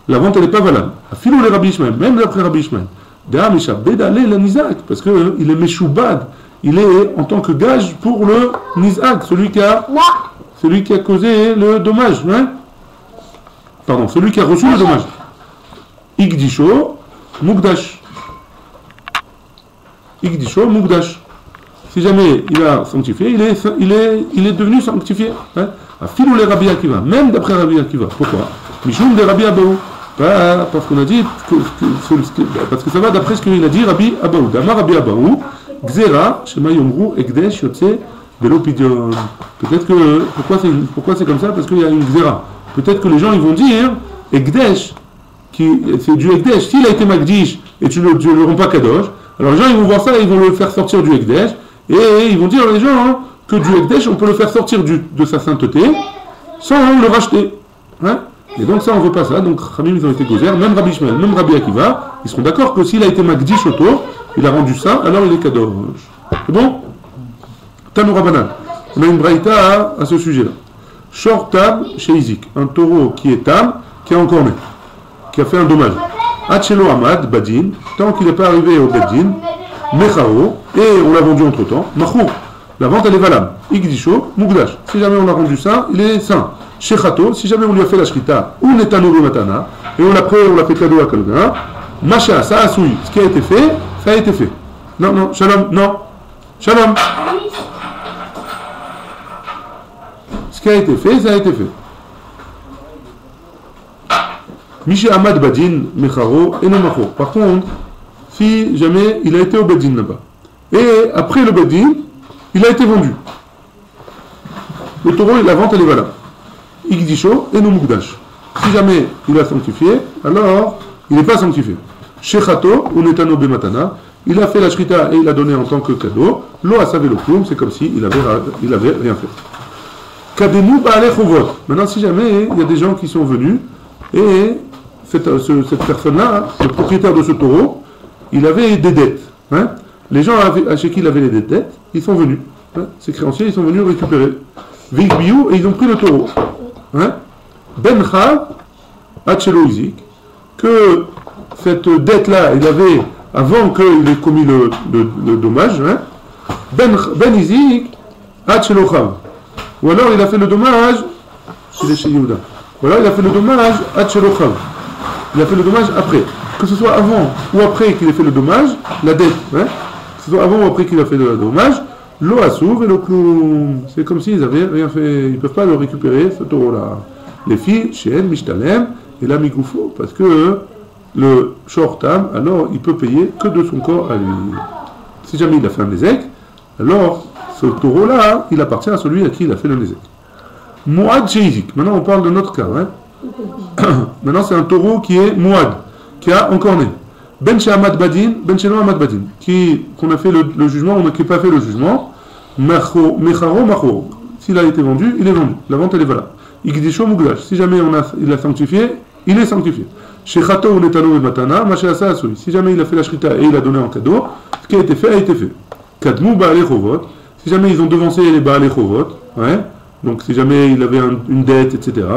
la vente elle n'est pas valable. Afilou les Rabbi Ishmael, même d'après Rabbi Ishmael. Deamisha Bedale la Nizak, parce qu'il est Meshoubad, il est en tant que gage pour le Nizak, celui qui a causé le dommage, hein? Pardon, celui qui a reçu le dommage. Igdisho, Mugdash. Igdisho, Mugdash. Si jamais il a sanctifié, il est devenu sanctifié. Hein? Afilou les Rabbi Akiva, même d'après Rabbi Akiva. Pourquoi? Mishum de Rabbi Abaou. Parce qu'on a dit, parce que ça va d'après ce qu'il a dit Rabbi Abaou. Dama Rabbi Abaou, Gzera, Shema Yomru, Egdesh, Yotse, Belopidion. Peut-être que, pourquoi c'est comme ça? Parce qu'il y a une Gzera. Peut-être que les gens ils vont dire, Egdesh, c'est du Ekdesh. S'il a été Magdish et tu le rends pas Kadosh, alors les gens ils vont voir ça et ils vont le faire sortir du Ekdesh et ils vont dire les gens hein, que du Ekdesh on peut le faire sortir de sa sainteté sans le racheter. Hein, et donc ça on veut pas ça, donc Khamim ils ont été gozer, même Rabbi Ishmael, même Rabbi Akiva, ils seront d'accord que s'il a été Magdish autour, il a rendu ça, alors il est Kadosh. C'est bon? Tanoura Banan. On a une braïta à ce sujet-là. Short Tam chez Izik, un taureau qui est Tam, qui est encore né, qui a fait un dommage. Hachelo Hamad, Badin, tant qu'il n'est pas arrivé au Badin, Mecharo, et on l'a vendu entre temps, Machour, la vente elle est valable. Igdisho, Mugdash, si jamais on a rendu ça, il est saint. Shechato, si jamais on lui a fait la shrita, ou Netano Matana, et on l'a fait cadeau à quelqu'un, Macha, ça a souillé, ce qui a été fait, ça a été fait. Non, non, Shalom, non, Shalom. Ce qui a été fait, ça a été fait. Miché Ahmad Badin, Mecharo, et non Macho. Par contre, si jamais il a été au Badin là-bas, et après le Badin, il a été vendu. Le taureau, la vente, elle est valable. Igdisho et non Mugdash. Si jamais il a sanctifié, alors il n'est pas sanctifié. Shechato, ou Netano Bematana, il a fait la shrita et il a donné en tant que cadeau. Lo asavé le kloum, c'est comme s'il avait rien fait. Kadenu Baalei Chovot. Maintenant, si jamais il y a des gens qui sont venus et cette personne-là, le propriétaire de ce taureau, il avait des dettes. Hein, les gens chez qui il avait les dettes, ils sont venus. Hein, ces créanciers, ils sont venus récupérer. Vigbiou, et ils ont pris le taureau. Hein, Ben Chav, Hachelo Izik, que cette dette-là, il avait, avant qu'il ait commis le dommage, hein, Ben Izik, Hachelo Chav. Ou alors il a fait le dommage, c'est chez Yehuda. Ou alors il a fait le dommage, Hachelo Chav. Il a fait le dommage après. Que ce soit avant ou après qu'il ait fait le dommage, la dette, hein, que ce soit avant ou après qu'il a fait le dommage, l'eau assouve et le clou. C'est comme s'ils n'avaient rien fait. Ils ne peuvent pas le récupérer, ce taureau-là. Les filles, chez elle, Mishtalem, et la Mikoufo, parce que le Shortam, alors il peut payer que de son corps à lui. Si jamais il a fait un Nézek, alors ce taureau-là, il appartient à celui à qui il a fait le Nézek. Mouad chez Izik. Maintenant on parle de notre cas. Hein. Maintenant c'est un taureau qui est Mouad, qui a encore né. Ben chez Ahmad Badin, Ben chez Ahmad Badin, qu'on a fait le jugement, on n'a pas fait le jugement. Mecharo, Macho. S'il a été vendu, il est vendu. La vente elle est valable. Igdisho Mugdash. Si jamais il a sanctifié, il est sanctifié. Shechato ou Netano et Matana, Macheasa Asui. Si jamais il a fait la shrita et il a donné en cadeau, ce qui a été fait a été fait. Kadmu Baalei Chovot. Si jamais ils ont devancé les Baalei Chovot, ouais, donc si jamais il avait une dette, etc.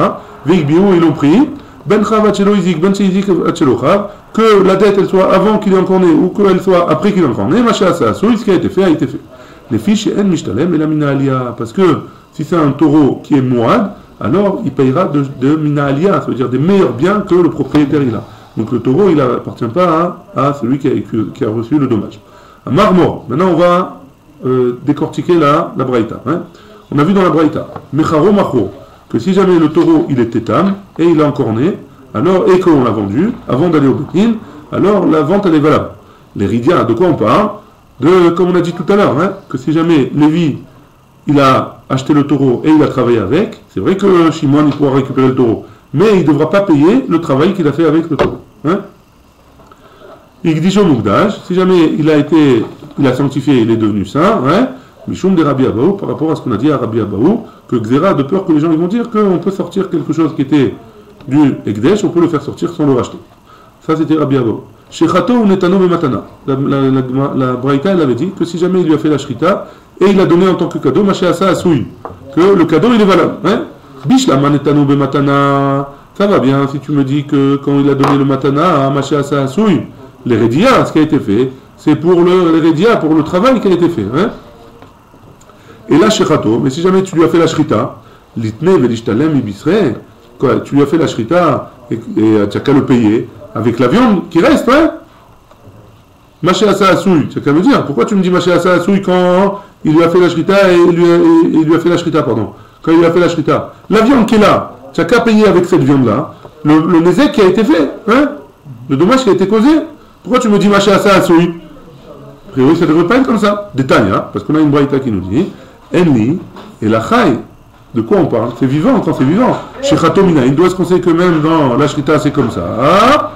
Vigbiou, ils l'ont pris. Ben Chav Hachelo Izik, Ben Izik Hachelo Chav, que la dette elle soit avant qu'il ait encore né ou qu'elle soit après qu'il ait encore né, Macheasa Asui, ce qui a été fait a été fait. Les fiches en Mishtalem et la Mina Alia, parce que si c'est un taureau qui est Mouad, alors il payera de Mina Alia, ça veut dire des meilleurs biens que le propriétaire il a. Donc le taureau il n'appartient pas à celui qui a reçu le dommage. À Marmor, maintenant on va décortiquer la Braïta. Hein. On a vu dans la Braïta, Mecharo Macho, que si jamais le taureau il est tétam et il a encore né, alors et qu'on l'a vendu avant d'aller au Betin, alors la vente elle est valable. Les Ridia, de quoi on parle? Comme on a dit tout à l'heure, hein, que si jamais Lévi il a acheté le taureau et il a travaillé avec, c'est vrai que Shimon il pourra récupérer le taureau, mais il ne devra pas payer le travail qu'il a fait avec le taureau. Hein. Igdisho Mugdash, si jamais il a sanctifié, il est devenu saint, hein, Mishum de Rabbi Abaou, par rapport à ce qu'on a dit à Rabbi Abaou, que Xéra, de peur que les gens ils vont dire qu'on peut sortir quelque chose qui était du Ekdesh, on peut le faire sortir sans le racheter. Ça c'était Rabbi Abaou. Shechato ou Netano Bematana. La Braïta elle avait dit que si jamais il lui a fait la shrita et il a donné en tant que cadeau, Macheasa Asui, que le cadeau il est valable. Hein? Bishlama Netano Bematana. Ça va bien si tu me dis que quand il a donné le matana, Macheasa Asui, l'hérédia, ce qui a été fait, c'est pour l'hérédia, pour le travail qui a été fait. Hein? Et là, Shechato, mais si jamais tu lui as fait la shrita, Litne Velishtalem Ibisre, quoi, tu lui as fait la shrita et tu n'as qu'à le payer avec la viande qui reste, hein? Macheasa Asui, tu n'as qu'à me dire. Pourquoi tu me dis Macheasa Asui quand il lui a fait la shrita et il lui a fait la shrita, pardon. Quand il lui a fait la shrita. La viande qui est là, tu n'as qu'à payer avec cette viande-là. Le nézek qui a été fait, hein? Le dommage qui a été causé. Pourquoi tu me dis Macheasa Asui? A priori, ça ne devrait pas être comme ça. Détail, hein? Parce qu'on a une braïta qui nous dit Enli et la chaï De quoi on parle? C'est vivant quand c'est vivant. Chez Khatomina, il doit se conseiller que même dans la Shrita, c'est comme ça.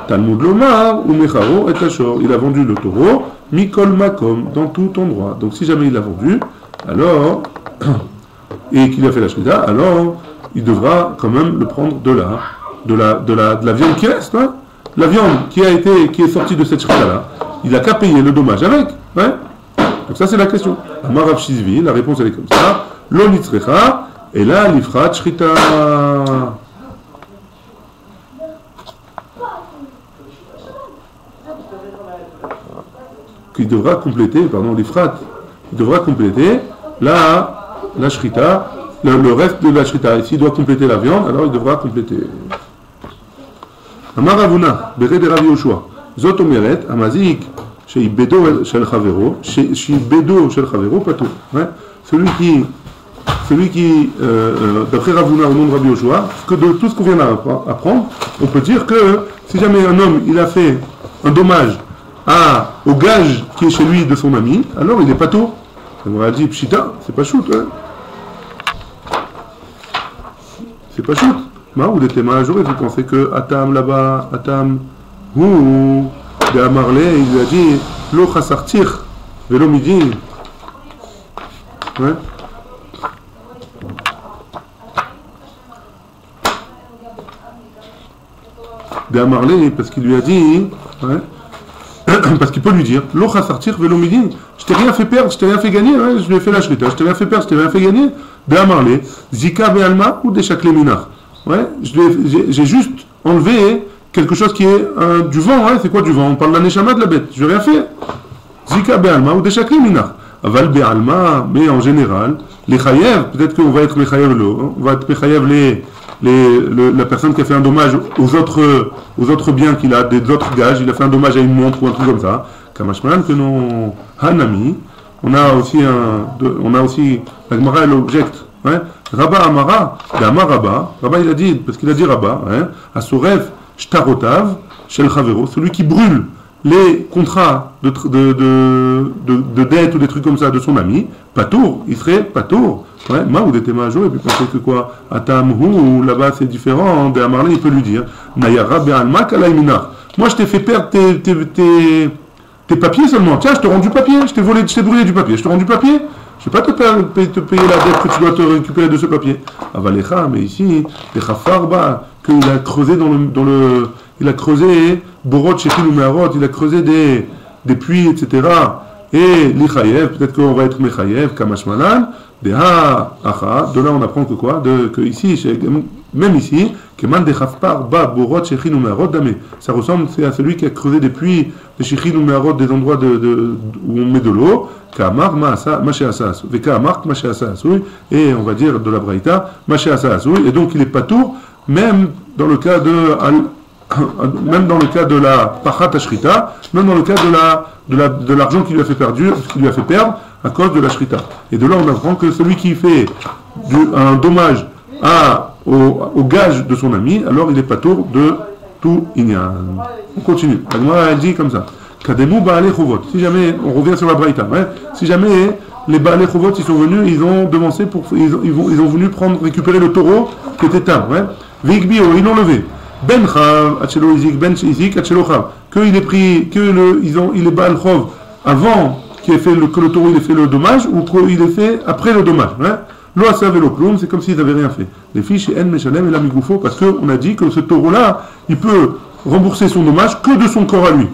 Talmud Lomar ou Mecharo et Tachor. Il a vendu le taureau, Mikol Makom, dans tout endroit. Donc si jamais il l'a vendu, alors, et qu'il a fait la Shrita, alors il devra quand même le prendre de la viande qui reste, hein. La viande qui est sortie de cette Shrita-là, il n'a qu'à payer le dommage avec. Ouais. Donc ça c'est la question. Amarav Shizvi, la réponse elle est comme ça. Lo nitzrecha, et là l'ifrat Shrita. Qu'il devra compléter, pardon, l'ifrat, il devra compléter la Shrita, le reste de la Shrita. Et s'il doit compléter la viande, alors il devra compléter. Amaravuna, Beret de Rav Yoshua, Zot Omeret, Amazik, chez Bedo Shel Chavero, chez Bedo Shel Chavero, Patou. Celui qui d'après Ravuna au nom de Rabbi Yoshua, que de tout ce qu'on vient d'apprendre, on peut dire que si jamais un homme il a fait un dommage au gage qui est chez lui de son ami, alors il est pato. On a dit Pshita, c'est pas shoot, hein. C'est pas shoot. Ou des témoins j'aurais vous pensez que Atam là-bas, Atam, ou de Amarle, il lui a dit Lo chasartir, velo midi. Ouais. De Amarle, parce qu'il lui a dit, ouais, parce qu'il peut lui dire Lo chasartir, velo midi. Je t'ai rien fait perdre, je t'ai rien fait gagner, ouais, je lui ai fait la shrita, je t'ai rien fait perdre, je t'ai rien fait gagner. De Amarle, Zika be'alma ou de Shakle Minach. Ouais, j'ai juste enlevé quelque chose qui est du vent, hein, c'est quoi du vent? On parle de la neshama de la bête, je n'ai rien fait. Zika be'alma ou deshakli minach. Aval be'alma, mais en général, les chayev, peut-être qu'on va être les chayev on va être les chayev la personne qui a fait un dommage aux autres biens qu'il a, des autres gages, il a fait un dommage à une montre ou un truc comme ça. Kamashman que non Hanami, on a aussi la Gemara elle objecte. Ouais. Rabba Amara, Rabba il a dit, parce qu'il a dit Rabba, hein, à Sorev, Shtarotav, Shel Chavero, celui qui brûle les contrats de dette ou des trucs comme ça de son ami, Patour, il serait Patour. Ouais, Maoud était major, et puis pensez que quoi, Atamhu, là-bas c'est différent, de Amarle, il peut lui dire, Nayara Be'alma Kalaiminar. Moi je t'ai fait perdre tes papiers seulement. Tiens, je te rends du papier, je t'ai brûlé du papier, je te rends du papier. Je ne vais pas te payer la dette que tu dois te récupérer de ce papier. Avalecha, mais ici, les Chafarba, qu'il a creusé il a creusé Borot, Shechil ou Meharot, il a creusé des puits, etc. Et l'Ichayev, peut-être qu'on va être Mechayev, Kamashmalan, de là on apprend que quoi? Que ici, même ici, Keman de Chafpar, Ba, Borot, Shechil ou Meharot, Damé. Ça ressemble à celui qui a creusé des puits, des Shechil ou Meharot, des endroits où on met de l'eau. Kamar, Maché Asas, Vekamar, Maché Asas, et on va dire de la Braïta, Maché Asas, et donc il est patour, même dans le cas de la Pachat Ashrita, même dans le cas de l'argent qui lui a fait perdre à cause de la Shrita. Et de là on apprend que celui qui fait un dommage au gage de son ami, alors il est patour de tout Inyan. On continue. La Gemara elle dit comme ça. Kademu Baalei Chovot. Si jamais, on revient sur la Braïta, ouais, si jamais les Baalei Chovot ils sont venus, ils ont devancé ils ont venu récupérer le taureau qui était tard, ouais. Veikbio, ils l'ont levé. Ben Chav, Achelo Izik, Ben Izik, Achelo Chav. Qu'il ait pris, il est Baal Chov avant que le taureau il ait fait le dommage ou qu'il ait fait après le dommage, ouais. Lo Asav et lo Klum, c'est comme s'ils n'avaient rien fait. Les fiches et En Meshalem et la Migoufo, parce qu'on a dit que ce taureau-là, il peut rembourser son dommage que de son corps à lui.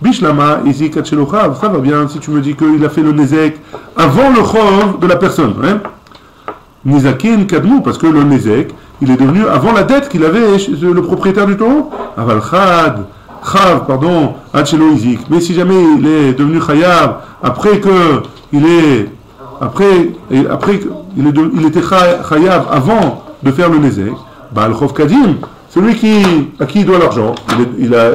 Bishlama, ici, Kachelochav, ça va bien si tu me dis qu'il a fait le Nezek avant le Chov de la personne. Nizakin Kadmou, parce que le Nezek, il est devenu avant la dette qu'il avait chez le propriétaire du taureau. Aval Chav, pardon, Achelo Izik. Mais si jamais il est devenu Chayav, après qu'il était Chayav avant de faire le Nezek, Baal Chov Kadim, celui à qui il doit l'argent,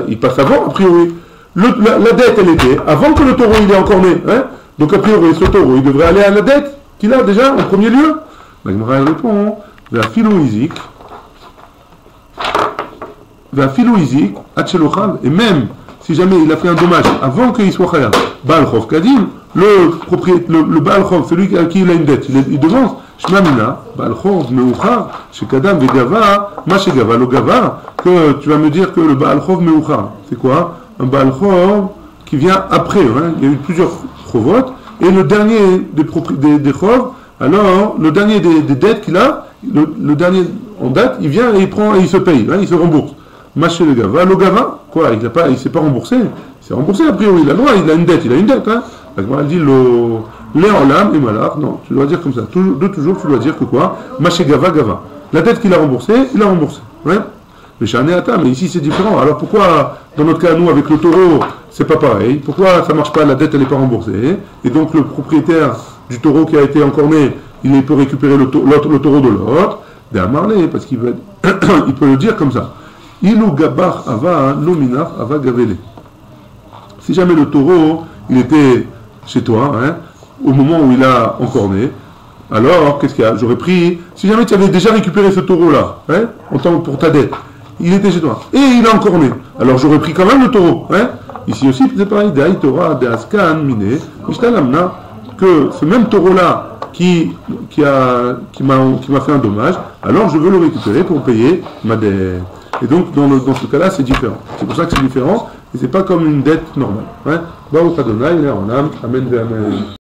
il passe avant, a priori. La dette, elle était avant que le taureau il est encore né. Hein? Donc a priori, ce taureau, il devrait aller à la dette qu'il a déjà en premier lieu. La Gemara répond, la philo-izik, et même si jamais il a fait un dommage avant qu'il soit chayav, Baal Chov Kadim, le Baal Chov, celui à qui il a une dette, il devance, Shmamina, Baal Chov Meuchar, chez Kadam Vegava, Ma chez Gava, lo Gava, que tu vas me dire que le Baal Chov Meuchar, c'est quoi? Un Baal Chov qui vient après, hein. Il y a eu plusieurs Chovot, et le dernier des Chov, alors le dernier des dettes qu'il a, le dernier en date, il vient et il prend et il se paye, hein, il se rembourse. Ma chez le Gava, lo Gava, quoi? Il s'est pas remboursé. Il s'est remboursé a priori, il a le droit, il a une dette, hein. Elle dit Léolam et Malach, non, tu dois dire comme ça. De toujours, tu dois dire que quoi? Maché Gava Gava. La dette qu'il a remboursée, il a remboursé. Ouais. Mais Shanéata, mais ici c'est différent. Alors pourquoi, dans notre cas, nous, avec le taureau, c'est pas pareil? Pourquoi ça marche pas? La dette, elle n'est pas remboursée. Et donc le propriétaire du taureau qui a été encorné, il peut récupérer le taureau de l'autre, d'Amarlé, parce qu'il il peut le dire comme ça. Ilou Gabar Ava, Nominach Ava Gavele. Si jamais le taureau, il était chez toi, hein, au moment où il a encorné, alors, qu'est-ce qu'il y a? J'aurais pris, si jamais tu avais déjà récupéré ce taureau-là, hein, en tant que pour ta dette, il était chez toi, et il a encorné, alors j'aurais pris quand même le taureau, hein. Ici aussi, c'est pareil, Daï Torah, Deaskan, Miné, Ishtalamna, que ce même taureau-là qui m'a fait un dommage, alors je veux le récupérer pour payer ma dette. Et donc, dans ce cas-là, c'est différent. C'est pour ça que c'est différent, et c'est pas comme une dette normale. Baruch Adonai, Amen, Amen.